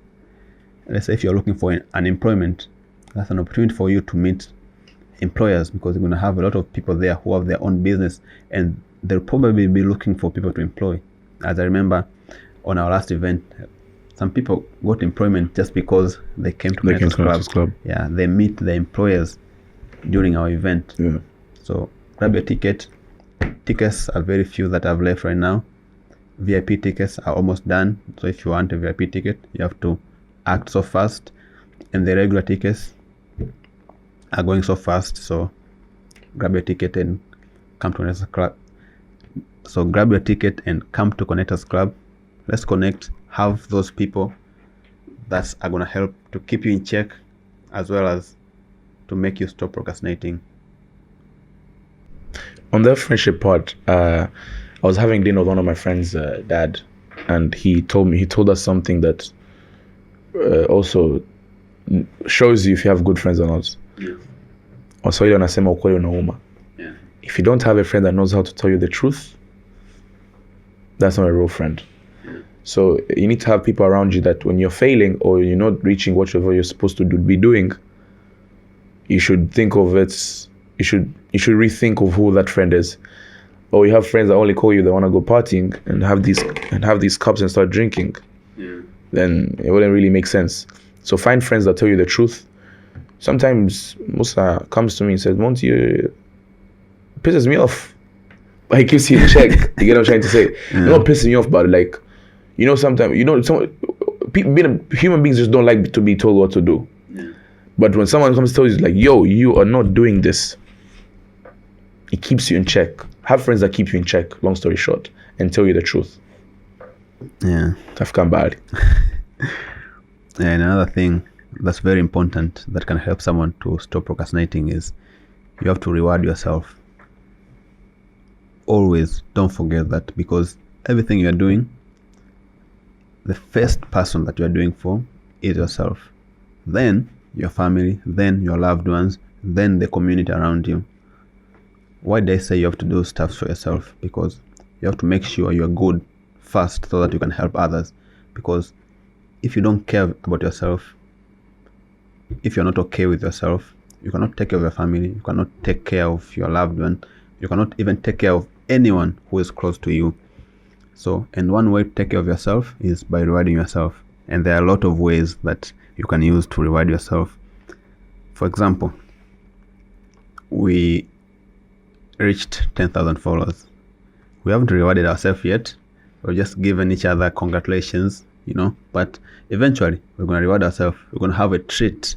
Let's say if you're looking for an employment, that's an opportunity for you to meet employers, because you're going to have a lot of people there who have their own business, and they'll probably be looking for people to employ. As I remember on our last event, some people got employment just because they came to Connectors Club. Yeah, they meet the employers during our event. Yeah. So grab your ticket. Tickets are very few that I've left right now. VIP tickets are almost done. So if you want a VIP ticket, you have to act so fast. And the regular tickets are going so fast. So grab your ticket and come to Connectors Club. So grab your ticket and come to Connectors Club. Let's connect. Have those people that are going to help to keep you in check, as well as to make you stop procrastinating. On the friendship part, I was having dinner with one of my friends' dad, and he told us something that also shows you if you have good friends or not. Yeah. Waswahili wanasema ukweli unauma. Yeah. If you don't have a friend that knows how to tell you the truth, that's not a real friend. So you need to have people around you that when you're failing or you're not reaching whatever you're supposed to be doing, you should think of it. You should rethink of who that friend is. Or you have friends that only call you, they want to go partying and have these cups and start drinking. Yeah. Then it wouldn't really make sense. So find friends that tell you the truth. Sometimes Musa comes to me and says, Monty, it pisses me off. But he keeps you in check. You get what I'm trying to say? Yeah. Not pissing me off, but like, sometimes, human beings just don't like to be told what to do. Yeah. But when someone comes to tell you, like, yo, you are not doing this, it keeps you in check. Have friends that keep you in check, long story short, and tell you the truth. Yeah. Tafkambali. And another thing that's very important that can help someone to stop procrastinating is you have to reward yourself. always don't forget that, because everything you're doing, the first person that you're doing for is yourself, then your family, then your loved ones, then the community around you. Why do I say you have to do stuff for yourself? Because you have to make sure you're good first so that you can help others. Because if you don't care about yourself, if you're not okay with yourself, you cannot take care of your family, you cannot take care of your loved one, you cannot even take care of anyone who is close to you. So, and one way to take care of yourself is by rewarding yourself. And there are a lot of ways that you can use to reward yourself. For example, we reached 10,000 followers. We haven't rewarded ourselves yet. We've just given each other congratulations, but eventually we're going to reward ourselves. We're going to have a treat.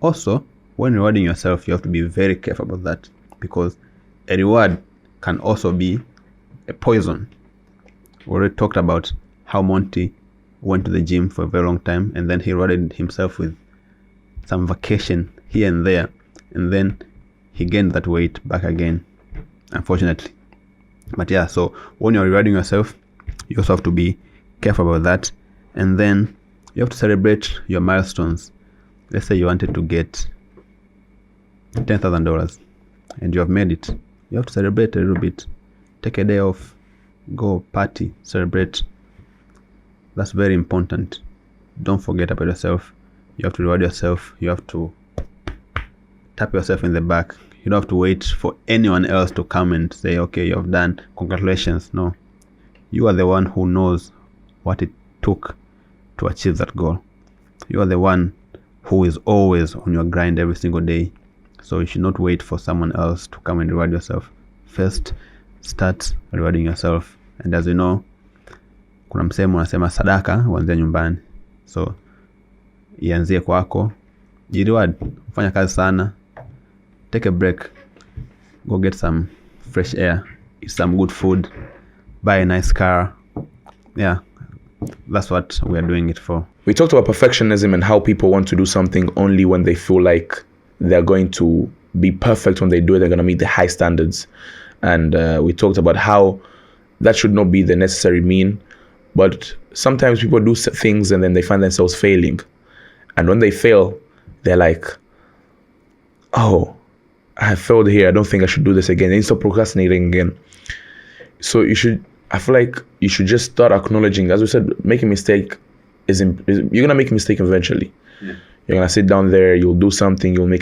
Also, when rewarding yourself, you have to be very careful about that, because a reward can also be a poison. We already talked about how Montey went to the gym for a very long time, and then he rewarded himself with some vacation here and there, and then he gained that weight back again, unfortunately. But yeah, so when you're rewarding yourself, you also have to be careful about that. And then you have to celebrate your milestones. Let's say you wanted to get $10,000 and you have made it. You have to celebrate a little bit. Take a day off, go party, celebrate. That's very important. Don't forget about yourself. You have to reward yourself. You have to tap yourself in the back. You don't have to wait for anyone else to come and say, okay, you have done, congratulations. No, you are the one who knows what it took to achieve that goal. You are the one who is always on your grind every single day. So you should not wait for someone else to come and reward yourself. First, start rewarding yourself. And as you know, kuna msemo unasema sadaka huanzia nyumbani. So ianzie kwako, jireward, fanya kazi sana, take a break, go get some fresh air, eat some good food, buy a nice car. Yeah, that's what we are doing it for. We talked about perfectionism and how people want to do something only when they feel like they're going to be perfect when they do it, they're going to meet the high standards. And we talked about how that should not be the necessary mean, but sometimes people do things and then they find themselves failing. And when they fail, they're like, oh, I failed here, I don't think I should do this again. They start procrastinating again. So I feel like you should just start acknowledging, as we said, making a mistake you're going to make a mistake eventually. Yeah. You're going to sit down there, you'll do something, you'll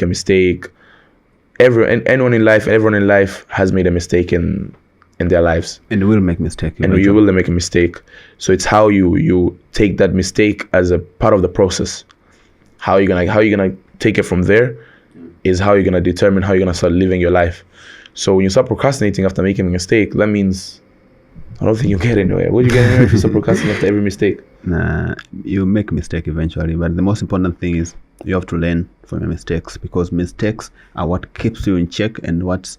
everyone in life has made a mistake in their lives. And will make mistake. And you will make a mistake. So it's how you take that mistake as a part of the process. How you're gonna take it from there is how you're gonna determine how you're gonna start living your life. So when you start procrastinating after making a mistake, that means I don't think you'll get anywhere. Will you get anywhere if you start procrastinating after every mistake? Nah, you make a mistake eventually, but the most important thing is you have to learn from your mistakes, because mistakes are what keeps you in check and what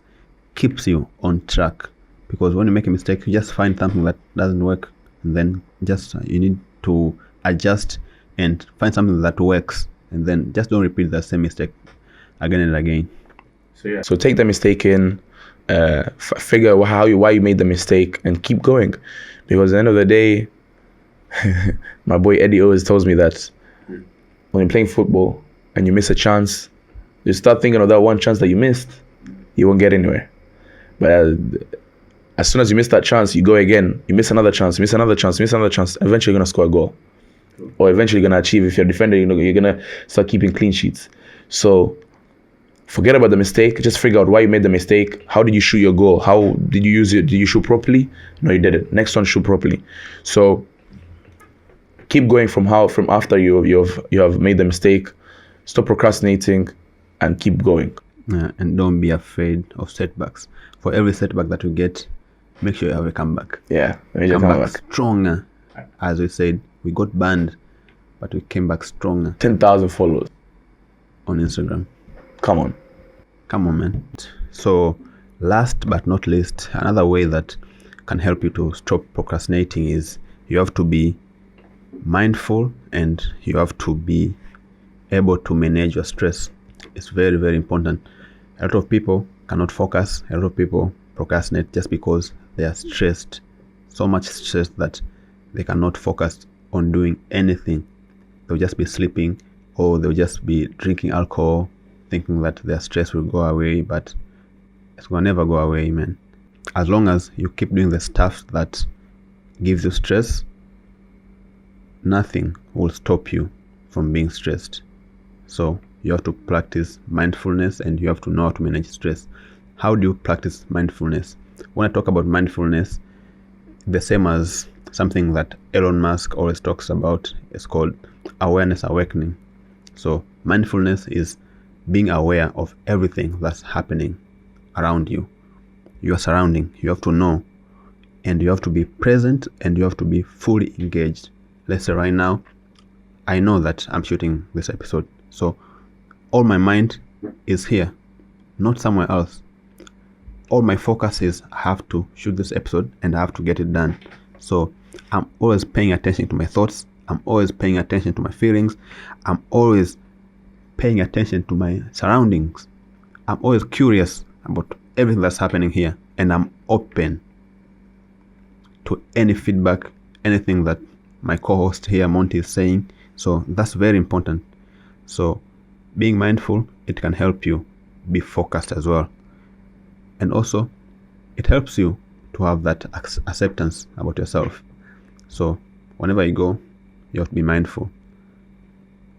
keeps you on track. Because when you make a mistake, you just find something that doesn't work, and then you need to adjust and find something that works, and then just don't repeat the same mistake again and again. So take the mistake in, figure why you made the mistake, and keep going. Because at the end of the day, my boy Eddie always tells me that when you're playing football and you miss a chance, you start thinking of that one chance that you missed, you won't get anywhere. But as soon as you miss that chance, you go again, you miss another chance, eventually you're going to score a goal. Or eventually you're going to achieve. If you're a defender, you're going to start keeping clean sheets. So forget about the mistake. Just figure out why you made the mistake. How did you shoot your goal? How did you use it? Did you shoot properly? No, you didn't. Next one, shoot properly. So keep going from after you have made the mistake. Stop procrastinating and keep going. And don't be afraid of setbacks. For every setback that you get, make sure you have a comeback. Yeah, come back stronger. As we said, we got banned, but we came back stronger. 10,000 followers on Instagram. Come on, man. So last but not least, another way that can help you to stop procrastinating is you have to be mindful and you have to be able to manage your stress. It's very, very important. A lot of people cannot focus. A lot of people procrastinate just because they are stressed, so much stressed that they cannot focus on doing anything. They'll just be sleeping, or they'll just be drinking alcohol, thinking that their stress will go away, but it's gonna never go away, man. As long as you keep doing the stuff that gives you stress, nothing will stop you from being stressed. So you have to practice mindfulness, and you have to know how to manage stress. How do you practice mindfulness? When I talk about mindfulness, the same as something that Elon Musk always talks about, is called awareness awakening. So mindfulness is being aware of everything that's happening around you, your surrounding. You have to know, and you have to be present, and you have to be fully engaged. Let's say right now, I know that I'm shooting this episode, so all my mind is here, not somewhere else. All my focus is I have to shoot this episode and I have to get it done. So I'm always paying attention to my thoughts. I'm always paying attention to my feelings. I'm always paying attention to my surroundings. I'm always curious about everything that's happening here, and I'm open to any feedback, anything that my co-host here, Montey, is saying. So that's very important. So being mindful, it can help you be focused as well. And also, it helps you to have that acceptance about yourself. So whenever you go, you have to be mindful.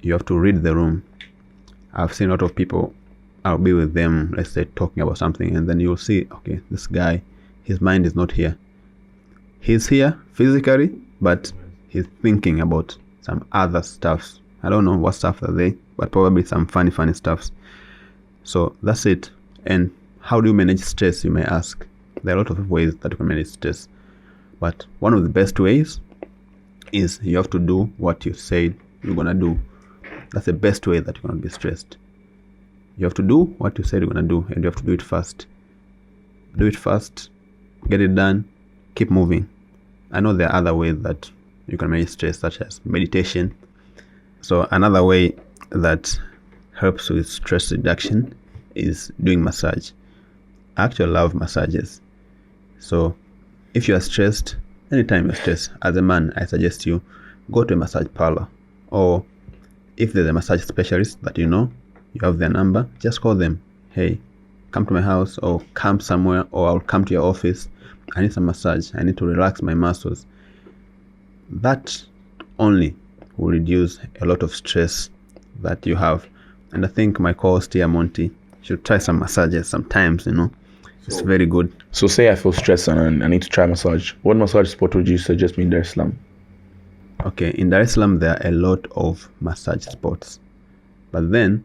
You have to read the room. I've seen a lot of people, I'll be with them, let's say, talking about something, and then you'll see, okay, this guy, his mind is not here. He's here physically, but he's thinking about some other stuff. I don't know what stuff are they, but probably some funny stuffs. So that's it. And how do you manage stress, you may ask? There are a lot of ways that you can manage stress, but one of the best ways is you have to do what you said you're gonna do. That's the best way that you're gonna be stressed. You have to do what you said you're gonna do, and you have to do it fast. Do it fast, get it done, keep moving. I know there are other ways that you can manage stress, such as meditation. So another way that helps with stress reduction is doing massage. I actually love massages. So if you are stressed, anytime you're stressed, as a man, I suggest you go to a massage parlor, or if there's a massage specialist that you know, you have their number, just call them. Hey, come to my house, or come somewhere, or I'll come to your office. I need some massage. I need to relax my muscles. That only will reduce a lot of stress that you have. And I think my co-host here, Montey, should try some massages sometimes, It's very good. So say I feel stressed and I need to try massage. What massage spot would you suggest me in Dar es Salaam? Okay, in Dar es Salaam, there are a lot of massage spots. But then,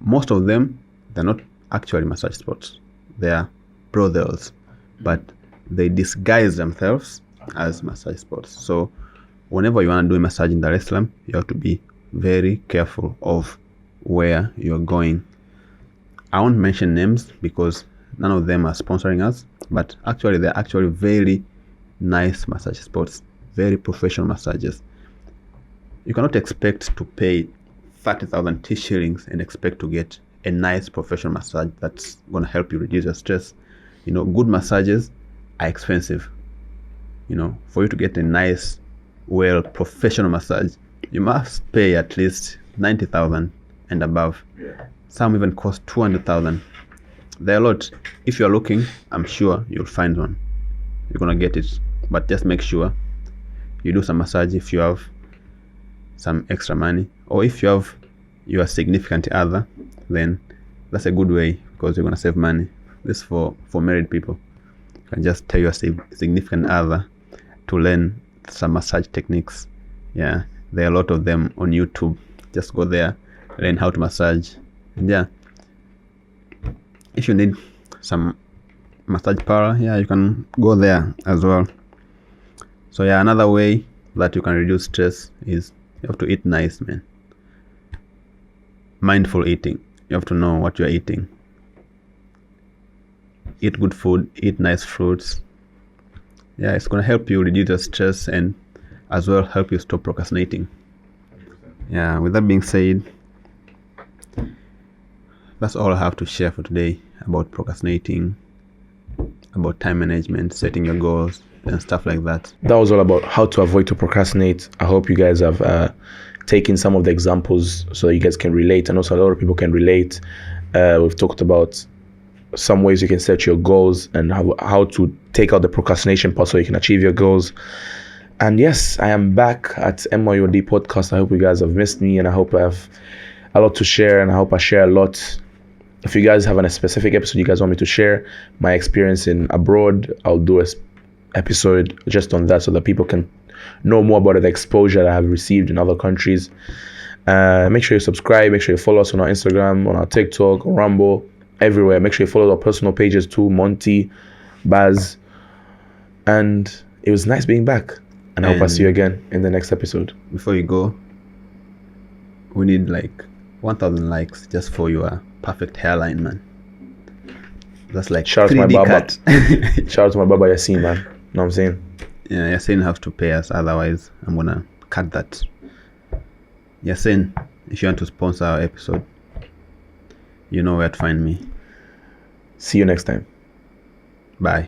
most of them, they're not actually massage spots. They are brothels. But they disguise themselves as massage spots. So whenever you want to do a massage in Dar es Salaam, you have to be very careful of where you're going. I won't mention names because none of them are sponsoring us, but actually they're actually very nice massage spots, very professional massages. You cannot expect to pay 30,000 shillings and expect to get a nice professional massage that's going to help you reduce your stress. Good massages are expensive. For you to get a nice, professional massage, you must pay at least 90,000 and above. Yeah. Some even cost 200,000. They're a lot. If you're looking, I'm sure you'll find one. You're gonna get it, but just make sure you do some massage if you have some extra money, or if you have your significant other, then that's a good way, because you're gonna save money. This for married people. You can just tell your significant other to learn some massage techniques. Yeah, there are a lot of them on YouTube. Just go there, learn how to massage. And yeah, if you need some massage power, yeah, you can go there as well. So yeah, another way that you can reduce stress is you have to eat nice, man. Mindful eating. You have to know what you're eating. Eat good food, eat nice fruits. Yeah, it's going to help you reduce your stress and as well help you stop procrastinating. Yeah, with that being said, that's all I have to share for today about procrastinating about time management, setting your goals, and stuff like that. That was all about how to avoid to procrastinate. I hope you guys have taken some of the examples so that you guys can relate, and also a lot of people can relate. We've talked about some ways you can set your goals and how to take out the procrastination part so you can achieve your goals. And yes, I am back at MYOD podcast. I hope you guys have missed me, and I hope I have a lot to share, and I hope I share a lot. If you guys have a specific episode you guys want me to share, my experience in abroad, I'll do a episode just on that so that people can know more about the exposure that I have received in other countries. Make sure you subscribe. Make sure you follow us on our Instagram, on our TikTok, on Rumble, everywhere. Make sure you follow our personal pages too, Montey, Baz. And it was nice being back. And I hope I see you again in the next episode. Before you go, we need like 1,000 likes just for your perfect hairline, man. That's like shout out to 3D my baba. cut. Shout out to my baba Yasin, man. Know what I'm saying? Yeah, Yasin have to pay us, otherwise I'm gonna cut that. Yasin, if you want to sponsor our episode, you know where to find me. See you next time. Bye.